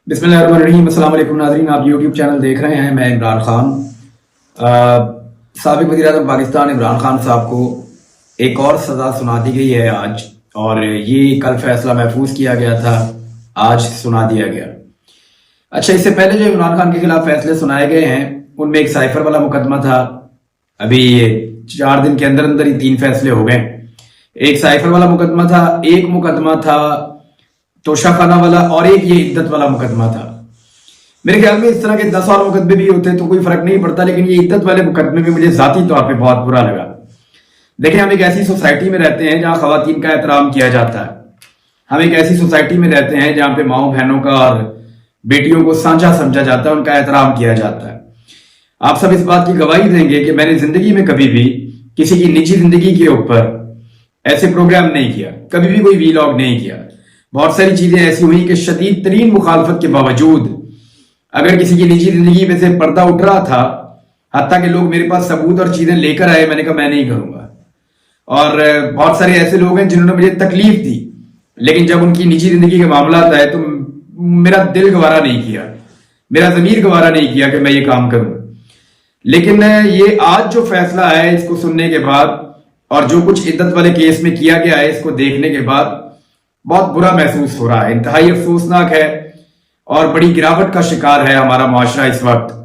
बिस्मिल्लाहिर्रहमानिर्रहीम। अस्सलाम वालेकुम नाज़रीन, आप यूट्यूब चैनल देख रहे हैं। मैं इमरान खान। साबिक़ वज़ीर-ए-आज़म पाकिस्तान इमरान खान साहब को एक और सज़ा सुना दी गई है आज, और ये कल फैसला महफूज किया गया था, आज सुना दिया गया। अच्छा, इससे पहले जो इमरान खान के खिलाफ फैसले सुनाए गए हैं उनमें एक साइफर वाला मुकदमा था। अभी 4 दिन के अंदर अंदर ही 3 फैसले हो गए। एक साइफर वाला मुकदमा था, एक मुकदमा था तोशाखाना वाला, और एक ये इद्दत वाला मुकदमा था। मेरे ख्याल में इस तरह के 10 और मुकदमे भी होते तो कोई फर्क नहीं पड़ता, लेकिन ये इद्दत वाले मुकदमे में मुझे जाती तौर पे बहुत बुरा लगा। देखिए, हम एक ऐसी सोसाइटी में रहते हैं जहां खवातीन का एहतराम किया जाता है। हम एक ऐसी सोसाइटी में रहते हैं जहां पे माओ बहनों का और बेटियों को साझा समझा जाता है, उनका एहतराम किया जाता है। आप सब इस बात की गवाही देंगे कि मैंने जिंदगी में कभी भी किसी की निजी जिंदगी के ऊपर ऐसे प्रोग्राम नहीं किया, कभी भी कोई वीलॉग नहीं किया। बहुत सारी चीजें ऐसी हुई कि शदीद तरीन मुखालफत के बावजूद अगर किसी की निजी जिंदगी में से पर्दा उठ रहा था, हत्ता कि लोग मेरे पास सबूत और चीजें लेकर आए, मैंने कहा मैं नहीं करूंगा। और बहुत सारे ऐसे लोग हैं जिन्होंने मुझे तकलीफ दी, लेकिन जब उनकी निजी जिंदगी का मामला आता है तो मेरा दिल गवारा नहीं किया, मेरा जमीर गवारा नहीं किया कि मैं ये काम करूं। लेकिन ये आज जो फैसला है, इसको सुनने के बाद और जो कुछ इद्दत वाले केस में किया गया है, इसको देखने के बाद बहुत बुरा महसूस हो रहा है। इंतहाई अफसोसनाक है और बड़ी गिरावट का शिकार है हमारा मुआशरा इस वक्त,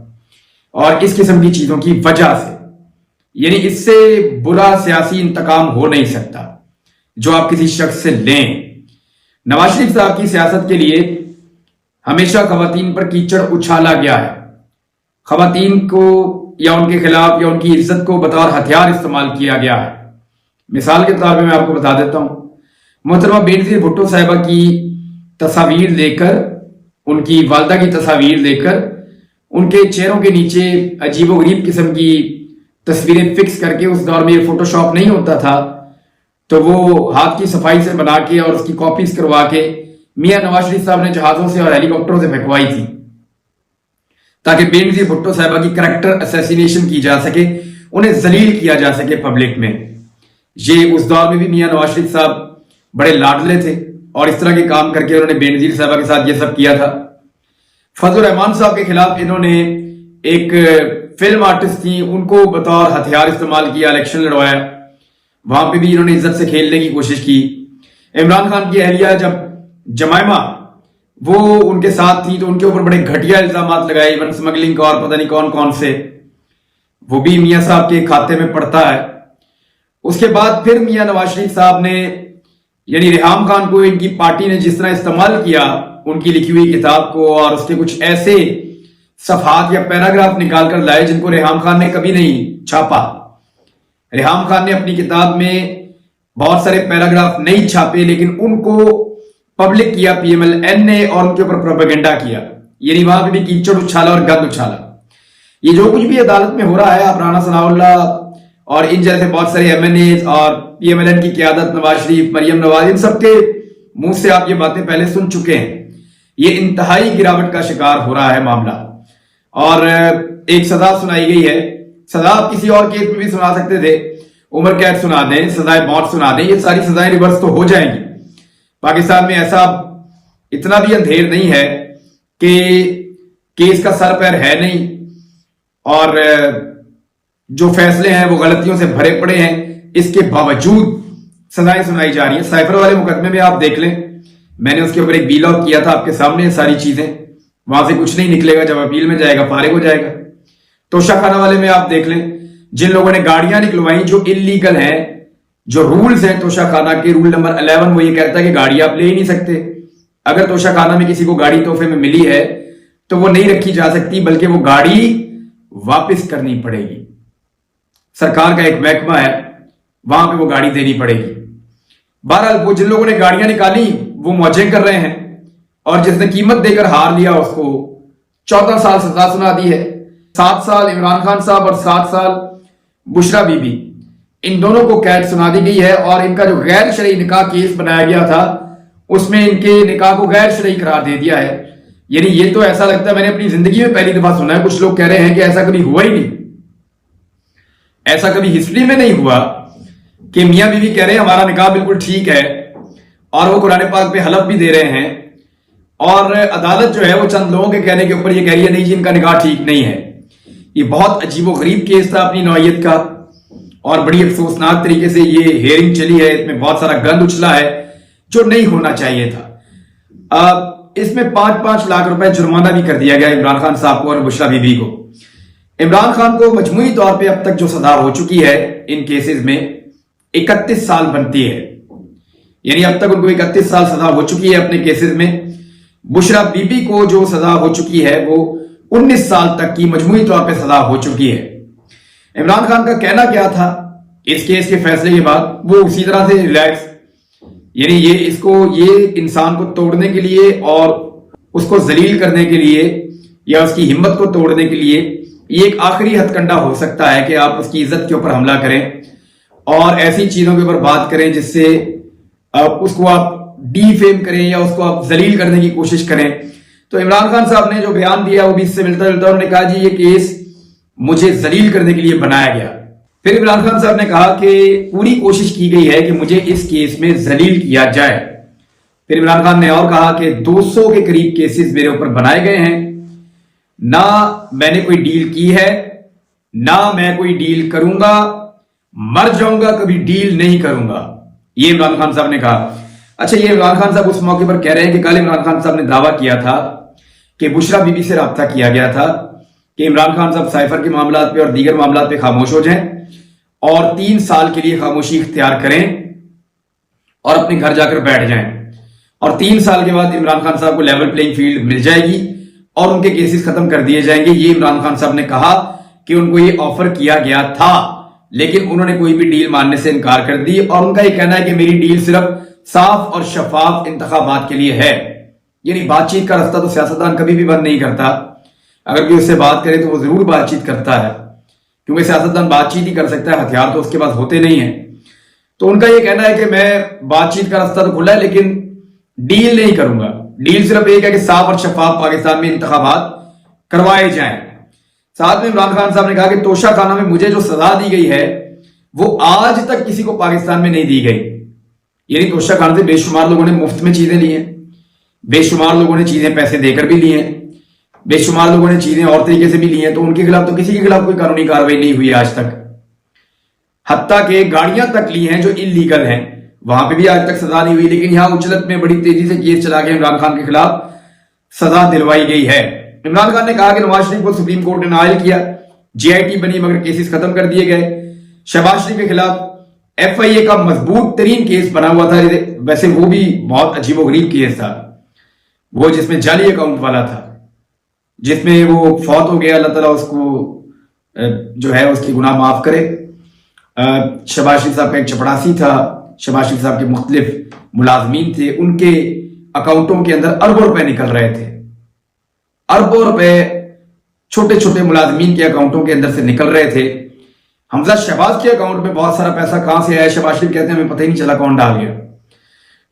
और इस किस्म की चीजों की वजह से। यानी इससे बुरा सियासी इंतकाम हो नहीं सकता जो आप किसी शख्स से लें। नवाज शरीफ साहब की सियासत के लिए हमेशा खवातीन पर कीचड़ उछाला गया है। खवातीन को या उनके खिलाफ या उनकी इज्जत को बतौर हथियार इस्तेमाल किया गया है। मिसाल के तौर पर मैं आपको बता देता हूं, मोहतरमा बेनजीर भुट्टो साहिबा की तस्वीर लेकर, उनकी वालदा की तस्वीर लेकर, उनके चेहरों के नीचे अजीबोगरीब किस्म की तस्वीरें फिक्स करके, उस दौर में ये फोटोशॉप नहीं होता था, तो वो हाथ की सफाई से बना के और उसकी कॉपीज करवा के मियां नवाज शरीफ साहब ने जहाजों से और हेलीकॉप्टरों से फेंकवाई थी, ताकि बेनजीर भुट्टो साहिबा की करैक्टर असैसिनेशन की जा सके, उन्हें जलील किया जा सके पब्लिक में। ये उस दौर में भी मियां नवाज शरीफ साहब बड़े लाडले थे और इस तरह के काम करके उन्होंने बेनजीर साहबा के साथ ये सब किया था। फजल रहमान साहब के खिलाफ इन्होंने एक फिल्म आर्टिस्ट थी, उनको बतौर हथियार इस्तेमाल किया, इलेक्शन लड़वाया, वहां पे भी इन्होंने इज्जत से खेलने की कोशिश की। इमरान खान की अहलिया जब जमायमा वो उनके साथ थी तो उनके ऊपर बड़े घटिया इल्जाम लगाए, इवन स्मगलिंग का और पता नहीं कौन कौन से, वो भी मियां साहब के खाते में पड़ता है। उसके बाद फिर मियां नवाज शरीफ साहब ने, यानी रेहाम खान को इनकी पार्टी ने जिस तरह इस्तेमाल किया, उनकी लिखी हुई किताब को, और उसके कुछ ऐसे सफात या पैराग्राफ निकाल कर लाए जिनको रेहाम खान ने कभी नहीं छापा। रेहाम खान ने अपनी किताब में बहुत सारे पैराग्राफ नहीं छापे, लेकिन उनको पब्लिक किया पीएमएलएन ने और उनके ऊपर प्रोपेगेंडा किया। यानी वहां पर भी कीचड़ उछाला और गंद उछाला। ये जो कुछ भी अदालत में हो रहा है, आप राना सनाउल्लाह और इन जैसे बहुत सारे एमएनए और पीएमएलएन की क़यादत, नवाज शरीफ, मरियम नवाज, इन सबके मुंह से आप ये बातें पहले सुन चुके हैं। ये इंतहाई गिरावट का शिकार हो रहा है मामला, और एक सजा सुनाई गई है। सजा आप किसी और केस में भी सुना सकते थे, उम्र कैद सुना दें, सजाए मौत सुना दें, ये सारी सजाएं रिवर्स तो हो जाएंगी। पाकिस्तान में ऐसा इतना भी अंधेर नहीं है कि केस का सर पैर है नहीं, और जो फैसले हैं वो गलतियों से भरे पड़े हैं, इसके बावजूद सजाएं सुनाई जा रही है। साइफर वाले मुकदमे में आप देख लें, मैंने उसके ऊपर एक वीलॉग किया था आपके सामने, सारी चीजें, वहां से कुछ नहीं निकलेगा, जब अपील में जाएगा फारिग हो जाएगा। तोशाखाना वाले में आप देख लें, जिन लोगों ने गाड़ियां निकलवाई जो इलीगल हैं, जो रूल्स हैं तोशाखाना के, रूल नंबर 11 वो ये कहता है कि गाड़ी आप ले ही नहीं सकते। अगर तोशाखाना में किसी को गाड़ी तोहफे में मिली है तो वो नहीं रखी जा सकती, बल्कि वो गाड़ी वापस करनी पड़ेगी। सरकार का एक महकमा है, वहां पे वो गाड़ी देनी पड़ेगी। बहरहाल वो जिन लोगों ने गाड़ियां निकाली वो मौजे कर रहे हैं, और जिसने कीमत देकर हार लिया उसको 14 साल सजा सुना दी है। 7 साल इमरान खान साहब और 7 साल बुशरा बीबी, इन दोनों को कैद सुना दी गई है। और इनका जो गैर शरई निकाह केस बनाया गया था, उसमें इनके निकाह को गैर शरई करार दे दिया है। यानी ये तो ऐसा लगता है मैंने अपनी जिंदगी में पहली दफा सुना है। कुछ लोग कह रहे हैं कि ऐसा कभी हुआ ही नहीं, ऐसा कभी हिस्ट्री में नहीं हुआ कि मियां बीवी कह रहे हैं हमारा निकाह बिल्कुल ठीक है, और वो कुरान पाक पे हलफ भी दे रहे हैं, और अदालत जो है वो चंद लोगों के कहने के ऊपर ये कह रही है नहीं जी इनका निकाह ठीक नहीं है। ये बहुत अजीबोगरीब केस था अपनी नौइयत का और बड़ी अफसोसनाक तरीके से ये हियरिंग चली है। इसमें बहुत सारा गंद उछला है जो नहीं होना चाहिए था। इसमें 5-5 लाख रुपए जुर्माना भी कर दिया गया इमरान खान साहब को और बुशरा बीबी को। इमरान खान को मजमूई तौर पे अब तक जो सजा हो चुकी है इन केसेस में 31 साल बनती है, यानी अब तक उनको 31 साल सजा हो चुकी है अपने केसेस में। बुशरा बीबी को जो सजा हो चुकी है वो 19 साल तक की मजमूई तौर पे सजा हो चुकी है। इमरान खान का कहना क्या था इस केस के फैसले के बाद, वो उसी तरह से रिलैक्स, यानी ये इंसान को तोड़ने के लिए और उसको जलील करने के लिए या उसकी हिम्मत को तोड़ने के लिए ये एक आखिरी हथकंडा हो सकता है कि आप उसकी इज्जत के ऊपर हमला करें और ऐसी चीजों के ऊपर बात करें जिससे उसको आप डीफेम करें या उसको आप जलील करने की कोशिश करें। तो इमरान खान साहब ने जो बयान दिया वो भी इससे मिलता जुलता। उन्होंने कहा जी ये केस मुझे जलील करने के लिए बनाया गया। फिर इमरान खान साहब ने कहा कि पूरी कोशिश की गई है कि मुझे इस केस में जलील किया जाए। फिर इमरान खान ने और कहा कि 200 के करीब केसेस मेरे ऊपर बनाए गए हैं, ना मैंने कोई डील की है ना मैं कोई डील करूंगा, मर जाऊंगा कभी डील नहीं करूंगा, ये इमरान खान साहब ने कहा। अच्छा, ये इमरान खान साहब उस मौके पर कह रहे हैं कि कल इमरान खान साहब ने दावा किया था कि बुशरा बीबी से राब्ता किया गया था कि इमरान खान साहब साइफर के मामला पे और दीगर मामला पे खामोश हो जाएं और 3 साल के लिए खामोशी इख्तियार करें और अपने घर जाकर बैठ जाएं और 3 साल के बाद इमरान खान साहब को लेवल प्लेइंग फील्ड मिल जाएगी और उनके केसेस खत्म कर दिए जाएंगे। ये इमरान खान साहब ने कहा कि उनको ये ऑफर किया गया था लेकिन उन्होंने कोई भी डील मानने से इनकार कर दी और उनका ये कहना है कि मेरी डील सिर्फ साफ और शफाफ इंतखाबात के लिए है। यानी बातचीत का रास्ता तो सियासतदान कभी भी बंद नहीं करता, अगर कोई उससे बात करे तो वो जरूर बातचीत करता है क्योंकि सियासतदान बातचीत ही कर सकता है, हथियार तो उसके पास होते नहीं है। तो उनका ये कहना है कि मैं बातचीत का रास्ता तो खुला है लेकिन डील नहीं करूंगा। डील सिर्फ एक है कि साफ और शफाफ पाकिस्तान में इंतखाबात करवाए जाएं। साथ में इमरान खान साहब ने कहा कि तोशा खाना में मुझे जो सजा दी गई है वो आज तक किसी को पाकिस्तान में नहीं दी गई। यानी तोशा खाना से बेशुमार लोगों ने मुफ्त में चीजें ली हैं, बेशुमार लोगों ने चीजें पैसे देकर भी ली हैं, बेशुमार लोगों ने चीजें और तरीके से भी ली हैं। तो उनके खिलाफ तो किसी के खिलाफ कोई कानूनी कार्रवाई नहीं हुई आज तक। हत्ता के गाड़ियां तक ली हैं जो इलीगल हैं, वहां पे भी आज तक सजा नहीं हुई। लेकिन यहां उजलत में बड़ी तेजी से केस चला के इमरान खान के खिलाफ सजा दिलवाई गई है। इमरान खान ने कहा कि नवाज शरीफ को सुप्रीम कोर्ट ने नाअहल किया, जीआईटी बनी मगर केसेस खत्म कर दिए गए। शहबाज शरीफ के खिलाफ एफआईए का मजबूत तरीन केस बना हुआ था, वैसे वो भी बहुत अजीबोगरीब केस था, वो जिसमें जाली अकाउंट वाला था, जिसमें वो फौत हो गया, अल्लाह ताला उसको जो है उसकी गुनाह माफ करे। शहबाज शरीफ साहब का एक चपड़ासी था, शहबाज शरीफ साहब के मुख्तलिफ मुलाजमीन थे, उनके अकाउंटों के अंदर अरबों रुपए निकल रहे थे, अरबों रुपए छोटे छोटे मुलाजमीन के अकाउंटों के अंदर से निकल रहे थे। हमजा शहबाज के अकाउंट में बहुत सारा पैसा कहां से आया, शहबाज शरीफ कहते हैं हमें पता ही नहीं चला कौन डाल गया।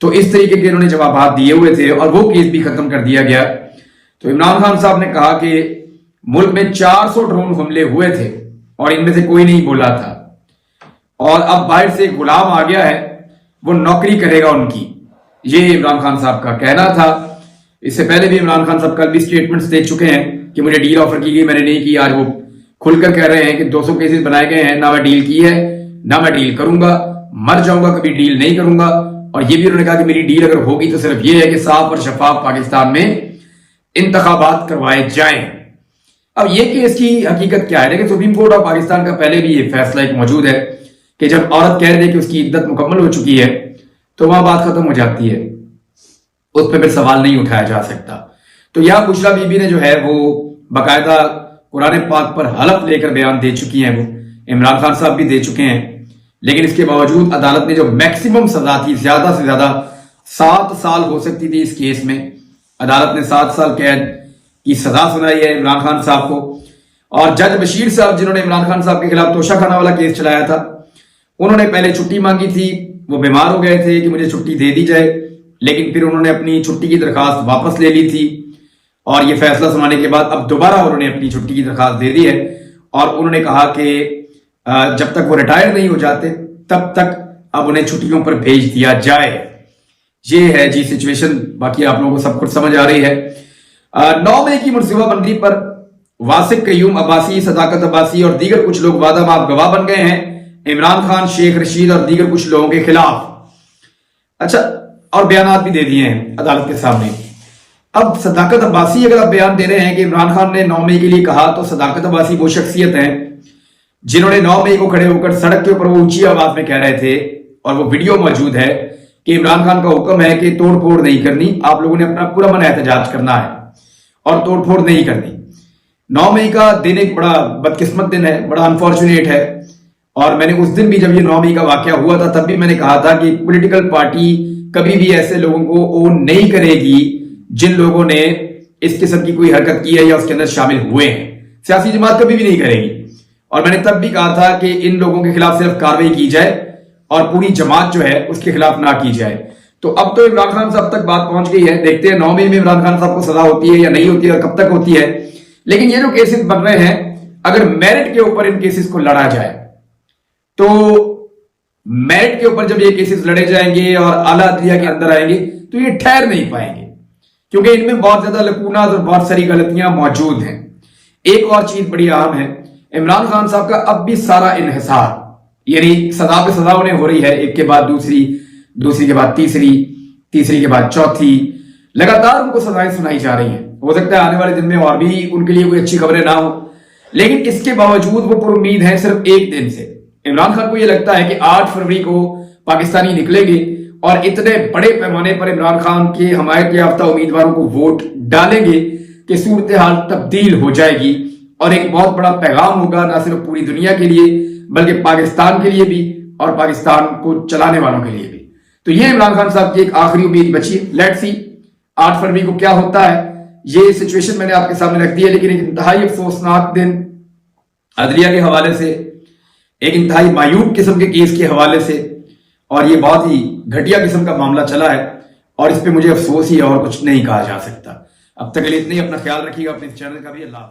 तो इस तरीके के इन्होंने जवाब दिए हुए थे और वो केस भी खत्म कर दिया गया। तो इमरान खान साहब ने कहा कि मुल्क में 400 ड्रोन हमले हुए थे और इनमें से कोई नहीं बोला था और अब बाहर से गुलाम आ गया है, वो नौकरी करेगा उनकी। ये इमरान खान साहब का कहना था। इससे पहले भी इमरान खान साहब कल भी स्टेटमेंट्स दे चुके हैं कि मुझे डील ऑफर की गई, मैंने नहीं की। आज वो खुलकर कह रहे हैं कि 200 केसेस बनाए गए हैं, ना मैं डील की है ना मैं डील करूंगा, मर जाऊंगा कभी डील नहीं करूंगा। और ये भी उन्होंने कहा कि मेरी डील अगर होगी तो सिर्फ ये है कि साफ और शफाफ पाकिस्तान में इंतखाबात करवाए जाएं। अब ये केस की हकीकत क्या है, लेकिन सुप्रीम कोर्ट ऑफ पाकिस्तान का पहले भी ये फैसला एक मौजूद है कि जब औरत कह दे कि उसकी इद्दत मुकम्मल हो चुकी है तो वहां बात खत्म हो जाती है, उस पर फिर सवाल नहीं उठाया जा सकता। तो यहां बुशरा बीबी ने जो है वो बाकायदा कुरान पाक पर हलफ लेकर बयान दे चुकी हैं, वो इमरान खान साहब भी दे चुके हैं। लेकिन इसके बावजूद अदालत ने जो मैक्सिमम सजा थी, ज्यादा से ज्यादा 7 साल हो सकती थी इस केस में, अदालत ने 7 साल कैद की सजा सुनाई है इमरान खान साहब को। और जज बशीर साहब जिन्होंने इमरान खान साहब के खिलाफ तोशाखाना वाला केस चलाया था, उन्होंने पहले छुट्टी मांगी थी, वो बीमार हो गए थे कि मुझे छुट्टी दे दी जाए, लेकिन फिर उन्होंने अपनी छुट्टी की दरखास्त वापस ले ली थी और ये फैसला सुनाने के बाद अब दोबारा उन्होंने अपनी छुट्टी की दरखास्त दे दी है और उन्होंने कहा कि जब तक वो रिटायर नहीं हो जाते तब तक अब उन्हें छुट्टियों पर भेज दिया जाए। ये है जी सिचुएशन। बाकी आप लोगों को सब कुछ समझ आ रही है। 9 मई की मुनसिबाबंदी पर वासिक कयूम अब्बासी, सदाकत अब्बासी और दीगर कुछ लोग वादा माफ गवाह बन गए हैं इमरान खान, शेख रशीद और दीगर कुछ लोगों के खिलाफ। अच्छा, और बयान भी दे दिए हैं अदालत के सामने। अब सदाकत अब्बासी अगर आप बयान दे रहे हैं कि इमरान खान ने 9 मई के लिए कहा, तो सदाकत अब्बासी वो शख्सियत है जिन्होंने 9 मई को खड़े होकर सड़क के ऊपर वो ऊंची आवाज में कह रहे थे, और वो वीडियो मौजूद है कि इमरान खान का हुक्म है कि तोड़ फोड़ नहीं करनी, आप लोगों ने अपना पूरा मन एहतजाज करना है और तोड़ फोड़ नहीं करनी। 9 मई का दिन एक बड़ा बदकिस्मत दिन है, बड़ा अनफॉर्चुनेट है। और मैंने उस दिन भी, जब ये 9 मई का वाकया हुआ था, तब भी मैंने कहा था कि पॉलिटिकल पार्टी कभी भी ऐसे लोगों को ओन नहीं करेगी जिन लोगों ने इस किस्म की कोई हरकत की है या उसके अंदर शामिल हुए हैं। सियासी जमात कभी भी नहीं करेगी। और मैंने तब भी कहा था कि इन लोगों के खिलाफ सिर्फ कार्रवाई की जाए और पूरी जमात जो है उसके खिलाफ ना की जाए। तो अब तो इमरान खान साहब तक बात पहुंच गई है। देखते हैं 9 मई में इमरान खान साहब को सजा होती है या नहीं होती है और कब तक होती है। लेकिन ये जो केसेस बन रहे हैं, अगर मेरिट के ऊपर इन केसेस को लड़ा जाए, तो मेरिट के ऊपर जब ये केसेस लड़े जाएंगे और आला अदलिया के अंदर आएंगे, तो ये ठहर नहीं पाएंगे, क्योंकि इनमें बहुत ज्यादा लकूनात और बहुत सारी गलतियां मौजूद हैं। एक और चीज बड़ी अहम है, इमरान खान साहब का अब भी सारा इन्हिसार, यानी सजा पे सजा उन्हें हो रही है, एक के बाद दूसरी, दूसरी के बाद तीसरी, तीसरी के बाद चौथी, लगातार उनको सजाएं सुनाई जा रही हैं। हो सकता है आने वाले दिन में और भी उनके लिए कोई अच्छी खबरें ना हो, लेकिन इसके बावजूद वो पुरुम्मीद है सिर्फ एक दिन से। इमरान खान को यह लगता है कि 8 फरवरी को पाकिस्तानी निकलेंगे और इतने बड़े पैमाने पर इमरान खान के हमायत याफ्ता उम्मीदवारों को वोट डालेंगे कि सूरत हाल तब्दील हो जाएगी और एक बहुत बड़ा पैगाम होगा, ना सिर्फ पूरी दुनिया के लिए बल्कि पाकिस्तान के लिए भी और पाकिस्तान को चलाने वालों के लिए भी। तो ये इमरान खान साहब की एक आखिरी उम्मीद बची है। लेट्स सी 8 फरवरी को क्या होता है। ये सिचुएशन मैंने आपके सामने रख दी है, लेकिन एक इंतहाई अफसोसनाक दिन अदलिया के हवाले से, एक इंतहाई मायूब किस्म के केस के हवाले से, और ये बहुत ही घटिया किस्म का मामला चला है और इस पे मुझे अफसोस ही है और कुछ नहीं कहा जा सकता। अब तक के लिए इतना ही। अपना ख्याल रखिएगा, अपने चैनल का भी। अल्लाह।